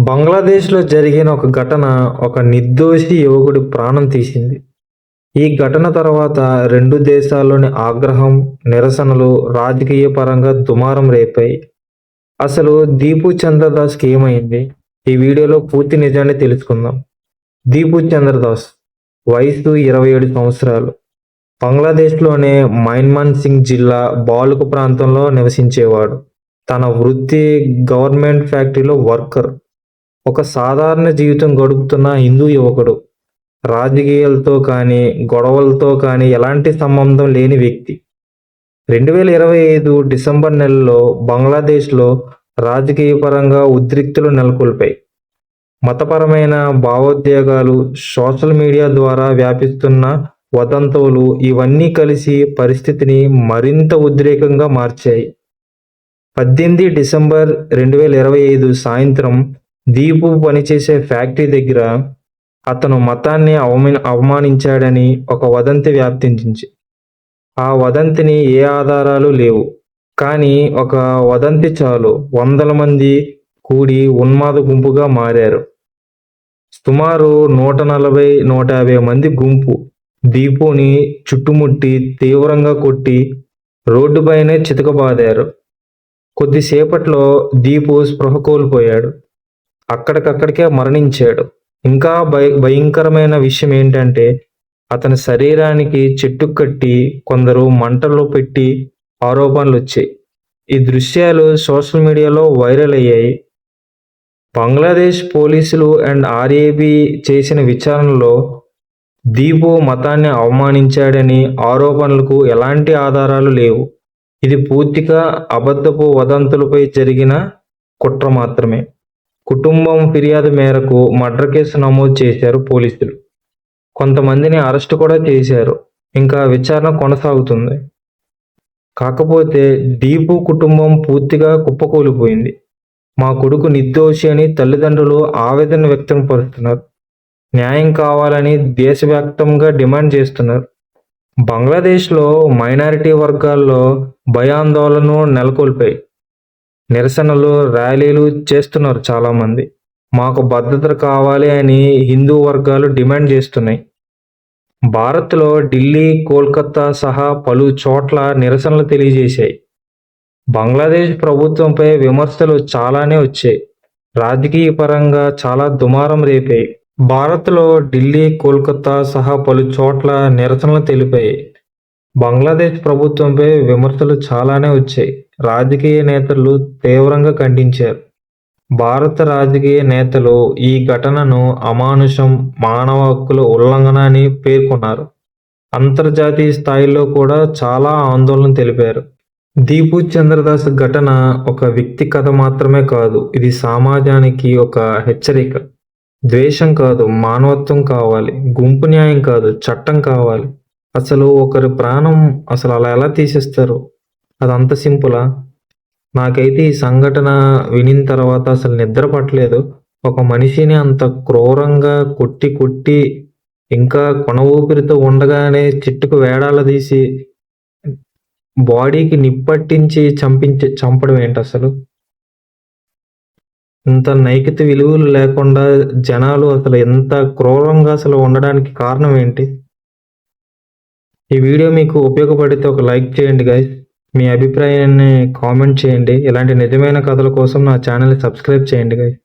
బంగ్లాదేశ్‌లో జరిగిన ఒక ఘటన ఒక నిర్దోషి యువకుడి ప్రాణం తీసింది. ఈ ఘటన తర్వాత 2 దేశాల్లోని ఆగ్రహం, నిరసనలు రాజకీయ పరంగా దుమారం రేపాయి. అసలు దీపు చంద్రదాస్‌కి ఏమైంది? ఈ వీడియోలో పూర్తి నిజాన్ని తెలుసుకుందాం. దీపు చంద్రదాస్ వయసు 27 సంవత్సరాలు. బంగ్లాదేశ్‌లోని మైన్‌మన్సింగ్ జిల్లా బాలుకు ప్రాంతంలో నివసించేవాడు. తన వృత్తి గవర్నమెంట్ ఫ్యాక్టరీలో వర్కర్. ఒక సాధారణ జీవితం గడుపుతున్న హిందూ యువకుడు. రాజకీయాలతో కానీ, గొడవలతో కానీ ఎలాంటి సంబంధం లేని వ్యక్తి. 2025 డిసెంబర్ నెలలో బంగ్లాదేశ్‌లో రాజకీయపరంగా ఉద్రిక్తతలు నెలకొల్పాయి. మతపరమైన భావోద్వేగాలు, సోషల్ మీడియా ద్వారా వ్యాపిస్తున్న వదంతులు ఇవన్నీ కలిసి పరిస్థితిని మరింత ఉద్రేకంగా మార్చాయి. 18 డిసెంబర్ 2025 సాయంత్రం దీపు పనిచేసే ఫ్యాక్టరీ దగ్గర అతను మతాన్ని అవమానించాడని ఒక వదంతి వ్యాప్తించింది. ఆ వదంతిని ఏ ఆధారాలు లేవు. కానీ ఒక వదంతి చాలు వందల మంది కూడి ఉన్మాద గుంపుగా మారారు. సుమారు 140-150 మంది గుంపు దీపుని చుట్టుముట్టి తీవ్రంగా కొట్టి రోడ్డుపైనే చితకబాదారు. కొద్దిసేపట్లో దీపు స్పృహ కోల్పోయాడు. అక్కడికక్కడికే మరణించాడు. ఇంకా భయంకరమైన విషయం ఏంటంటే అతని శరీరానికి చెట్టు కట్టి కొందరు మంటల్లో పెట్టి ఆరోపణలు వచ్చాయి. ఈ దృశ్యాలు సోషల్ మీడియాలో వైరల్ అయ్యాయి. బంగ్లాదేశ్ పోలీసులు అండ్ ఆర్ఏబీ చేసిన విచారణలో దీపు మతాన్ని అవమానించాడని ఆరోపణలకు ఎలాంటి ఆధారాలు లేవు. ఇది పూర్తిగా అబద్ధపు వదంతులపై జరిగిన కుట్ర మాత్రమే. కుటుంబం ఫిర్యాదు మేరకు మర్డర్ కేసు నమోదు చేశారు పోలీసులు. కొంతమందిని అరెస్టు కూడా చేశారు. ఇంకా విచారణ కొనసాగుతుంది. కాకపోతే దీపు కుటుంబం పూర్తిగా కుప్పకూలిపోయింది. మా కొడుకు నిర్దోషి అని తల్లిదండ్రులు ఆవేదన వ్యక్తం పరుస్తున్నారు. న్యాయం కావాలని దేశవ్యాప్తంగా డిమాండ్ చేస్తున్నారు. బంగ్లాదేశ్లో మైనారిటీ వర్గాల్లో భయాందోళనలు నెలకొల్పాయి. నిరసనలు, ర్యాలీలు చేస్తున్నారు చాలామంది. మాకు భద్రత కావాలి అని హిందూ వర్గాలు డిమాండ్ చేస్తున్నాయి. భారత్లో ఢిల్లీ, కోల్కతా సహా పలు చోట్ల నిరసనలు తెలియజేశాయి. బంగ్లాదేశ్ ప్రభుత్వంపై విమర్శలు చాలానే వచ్చాయి. రాజకీయ పరంగా చాలా దుమారం రేపాయి. భారత్లో ఢిల్లీ, కోల్కతా సహా పలు చోట్ల నిరసనలు తెలిపాయి. బంగ్లాదేశ్ ప్రభుత్వంపై విమర్శలు చాలానే వచ్చాయి. రాజకీయ నేతలు తీవ్రంగా ఖండించారు. భారత రాజకీయ నేతలు ఈ ఘటనను అమానుషం, మానవ హక్కుల ఉల్లంఘన అని పేర్కొన్నారు. అంతర్జాతీయ స్థాయిలో కూడా చాలా ఆందోళన తెలిపారు. దీపు చంద్రదాస్ ఘటన ఒక వ్యక్తి కథ మాత్రమే కాదు, ఇది సమాజానికి ఒక హెచ్చరిక. ద్వేషం కాదు, మానవత్వం కావాలి. గుంపు న్యాయం కాదు, చట్టం కావాలి. అసలు ఒకరి ప్రాణం అసలు అలా ఎలా తీసేస్తారు? అదంత సింపులా? నాకైతే ఈ సంఘటన వినిన తర్వాత అసలు నిద్ర పట్టలేదు. ఒక మనిషిని అంత క్రూరంగా కొట్టి ఇంకా కొన ఊపిరితో ఉండగానే చెట్టుకు వేలాడదీసి బాడీకి నిప్పట్టించి చంపడం ఏంటి అసలు? ఇంత నైతిక విలువలు లేకుండా జనాలు అసలు ఎంత క్రూరంగా అసలు ఉండడానికి కారణం ఏంటి? ఈ వీడియో మీకు ఉపయోగపడితే ఒక లైక్ చేయండి గైస్. మీ అభిప్రాయాన్ని కామెంట్ చేయండి. ఇలాంటి నిజమైన కథల కోసం నా ఛానల్ని సబ్స్క్రైబ్ చేయండి గైస్.